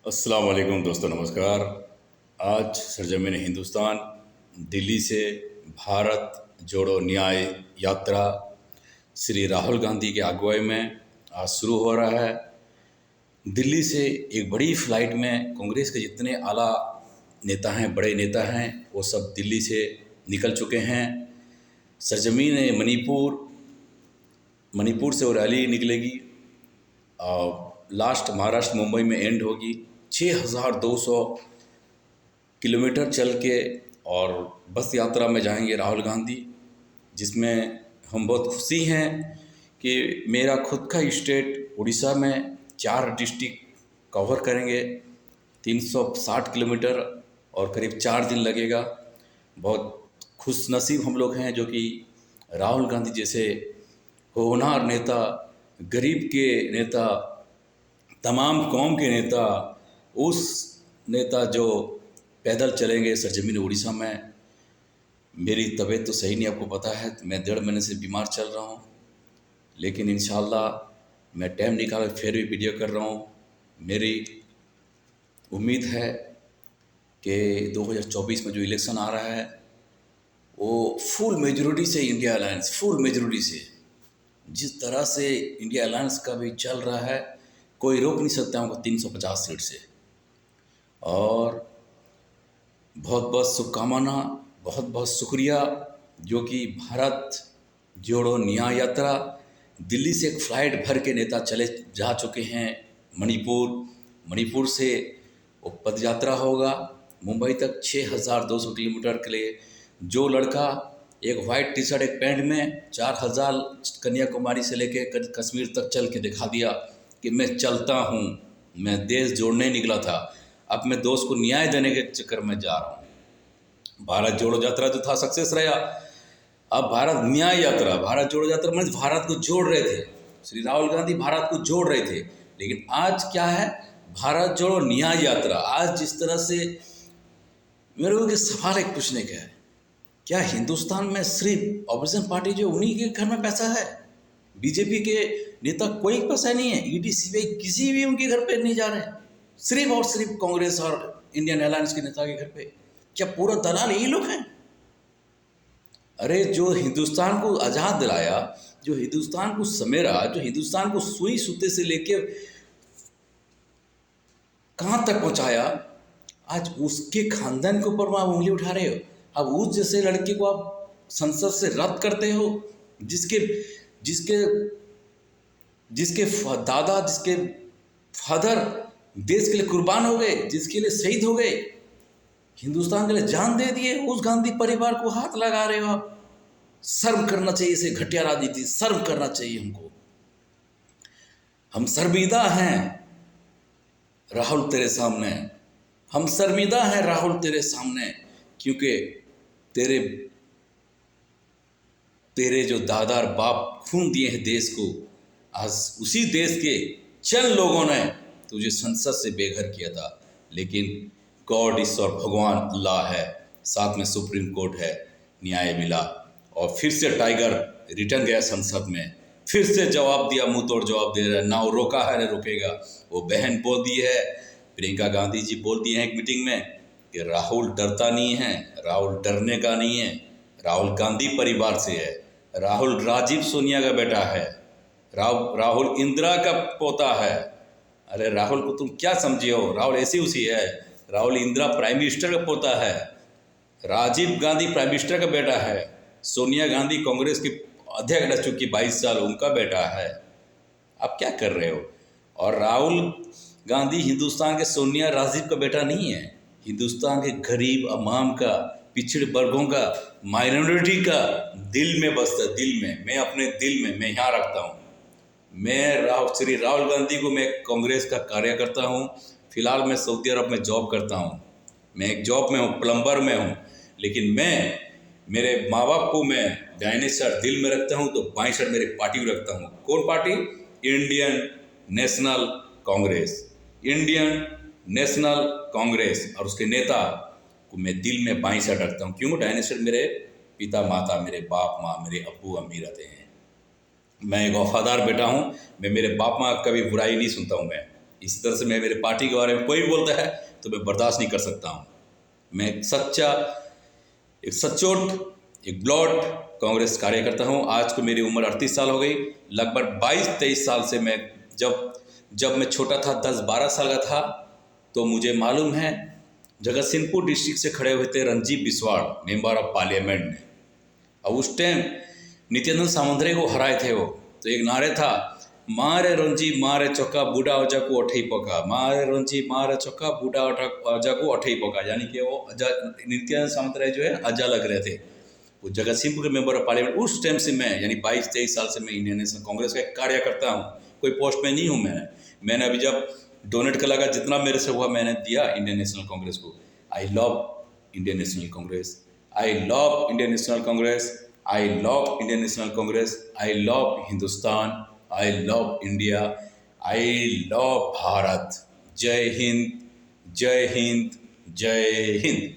अस्सलाम वालेकुम दोस्तों, नमस्कार। आज सरजमीन हिंदुस्तान दिल्ली से भारत जोड़ो न्याय यात्रा श्री राहुल गांधी की अगुवाई में आज शुरू हो रहा है। दिल्ली से एक बड़ी फ़्लाइट में कांग्रेस के जितने आला नेता हैं, बड़े नेता हैं, वो सब दिल्ली से निकल चुके हैं। सरजमीन मणिपुर से वो रैली निकलेगी और लास्ट महाराष्ट्र मुंबई में एंड होगी। 6200 किलोमीटर चल के और बस यात्रा में जाएंगे राहुल गांधी, जिसमें हम बहुत खुशी हैं कि मेरा खुद का स्टेट उड़ीसा में 4 डिस्ट्रिक्ट कवर करेंगे। 360 किलोमीटर और करीब 4 दिन लगेगा। बहुत खुशनसीब हम लोग हैं जो कि राहुल गांधी जैसे होनहार नेता, गरीब के नेता, तमाम कौम के नेता, उस नेता जो पैदल चलेंगे सरजमीन उड़ीसा में। मेरी तबीयत तो सही नहीं, आपको पता है, मैं 1.5 महीने से बीमार चल रहा हूँ, लेकिन इंशाल्लाह मैं टाइम निकाल फिर भी वीडियो कर रहा हूँ। मेरी उम्मीद है कि 2024 में जो इलेक्शन आ रहा है वो फुल मेजॉरिटी से इंडिया अलायंस, फुल मेजॉरिटी से, जिस तरह से इंडिया अलायंस का भी चल रहा है, कोई रोक नहीं सकता हमको 350 सीट से। और बहुत बहुत शुभकामना, बहुत बहुत शुक्रिया जो कि भारत जोड़ो न्याय यात्रा दिल्ली से एक फ़्लाइट भर के नेता चले जा चुके हैं मणिपुर से वो पद यात्रा होगा मुंबई तक 6200 किलोमीटर के लिए। जो लड़का एक वाइट टी शर्ट एक पैंट में 4000 कन्याकुमारी से लेके कश्मीर तक चल के दिखा दिया कि मैं चलता हूँ, मैं देश जोड़ने निकला था, अब मैं दोस्त को न्याय देने के चक्कर में जा रहा हूँ। भारत जोड़ो यात्रा जो था सक्सेस रहा। अब भारत न्याय यात्रा, भारत जोड़ो यात्रा मतलब भारत को जोड़ रहे थे, श्री राहुल गांधी भारत को जोड़ रहे थे। लेकिन आज क्या है, भारत जोड़ो न्याय यात्रा। आज जिस तरह से मेरे को सवाल एक पूछने का है, क्या हिंदुस्तान में सिर्फ ऑपोजिशन पार्टी जो उन्हीं के घर में पैसा है? बीजेपी के नेता कोई पैसा नहीं है, ईडी सीबीआई किसी भी उनके घर पे नहीं जा रहे हैं, सिर्फ और सिर्फ कांग्रेस और इंडियन अलायंस के नेता के घर पे। क्या पूरा दलाल यही लोग हैं? अरे जो हिंदुस्तान को आज़ाद दिलाया, जो हिंदुस्तान को समेरा, जो हिंदुस्तान को सुई सूते से लेके कहाँ तक पहुँचाया, आज उसके खानदान के ऊपर आप उंगली उठा रहे हो। अब उस जैसे लड़के को आप संसद से रद्द करते हो, जिसके जिसके जिसके दादा, जिसके फादर देश के लिए कुर्बान हो गए, जिसके लिए शहीद हो गए, हिंदुस्तान के लिए जान दे दिए, उस गांधी परिवार को हाथ लगा रहे हो आप। शर्म करना चाहिए, इसे घटिया राजनीति, शर्म करना चाहिए हमको। हम शर्मिंदा हैं राहुल तेरे सामने, हम शर्मिंदा हैं राहुल तेरे सामने, क्योंकि तेरे जो दादा और बाप खून दिए हैं देश को, आज उसी देश के चंद लोगों ने तुझे संसद से बेघर किया था। लेकिन गॉड, ईश्वर, भगवान अल्लाह है, साथ में सुप्रीम कोर्ट है, न्याय मिला और फिर से टाइगर रिटर्न गया संसद में, फिर से जवाब दिया, मुंह तोड़ जवाब दे रहा है, ना वो रोका है ना रुकेगा। वो बहन बोल दी है, प्रियंका गांधी जी बोल दिए हैं एक मीटिंग में कि राहुल डरता नहीं है, राहुल डरने का नहीं है, राहुल गांधी परिवार से है, राहुल राजीव सोनिया का बेटा है, राहुल इंदिरा का पोता है। अरे राहुल को तुम क्या समझे हो? राहुल ऐसी उसी है, राहुल इंदिरा प्राइम मिनिस्टर का पोता है, राजीव गांधी प्राइम मिनिस्टर का बेटा है, सोनिया गांधी कांग्रेस की अध्यक्ष रह चुकी 22 साल, उनका बेटा है। आप क्या कर रहे हो? और राहुल गांधी हिंदुस्तान के सोनिया राजीव का बेटा नहीं है, हिंदुस्तान के गरीब अवाम का, पिछड़े वर्गों का, माइनॉरिटी का दिल में बसता है, दिल में। मैं अपने दिल में मैं यहाँ रखता हूँ। मैं श्री राहुल गांधी को, मैं कांग्रेस का कार्यकर्ता हूँ। फिलहाल मैं सऊदी अरब में जॉब करता हूँ, मैं एक जॉब में हूँ, प्लम्बर में हूँ, लेकिन मैं मेरे माँ बाप को मैं दाहिने साइड दिल में रखता हूँ, तो बाएं साइड मेरी पार्टी को रखता हूँ। कौन party? Indian national Congress, Indian national Congress. और उसके नेता को मैं दिल में बाएं साइड रखता हूँ। क्यों? दाहिने साइड मेरे पिता माता, मेरे बाप माँ, मेरे अब्बू अम्मी रहते हैं। मैं एक वफादार बेटा हूँ, मैं मेरे बाप माँ का कभी बुराई नहीं सुनता हूँ मैं। इसी तरह से मैं मेरे पार्टी के बारे में कोई भी बोलता है तो मैं बर्दाश्त नहीं कर सकता हूँ। मैं एक सच्चा, एक सचोट, एक ब्लॉड कांग्रेस कार्यकर्ता हूँ। आज को मेरी उम्र 38 साल हो गई। लगभग 22-23 साल से मैं जब मैं छोटा था, 10-12 साल का था, तो मुझे मालूम है जगतसिंहपुर डिस्ट्रिक्ट से खड़े हुए थे रणजीत बिस्वाड़, मेंबर ऑफ पार्लियामेंट में। और उस टाइम नित्यानंद सामंतरे को हराए थे वो। तो एक नारे था, मारे रंजी मारे चौका बूढ़ा ओझा को अठई पका, मारे रंजी मारे चौका बूढ़ा ओझा को अठई पका। यानी कि वो नित्यानंद सामंतराय जो है अजा लग रहे थे। वो जगतसिंहपुर के मेंबर ऑफ पार्लियामेंट। उस टाइम से मैं, यानी 22-23 साल से मैं इंडियन नेशनल कांग्रेस का एक कार्यकर्ता हूँ। कोई पोस्ट में नहीं हूँ मैंने अभी जब डोनेट कर लगा, जितना मेरे से हुआ मैंने दिया इंडियन नेशनल कांग्रेस को। I love Indian national Congress, I love Indian national Congress, I love Indian national Congress, I love Hindustan, I love India, I love Bharat. जय हिंद, जय हिंद, जय हिंद।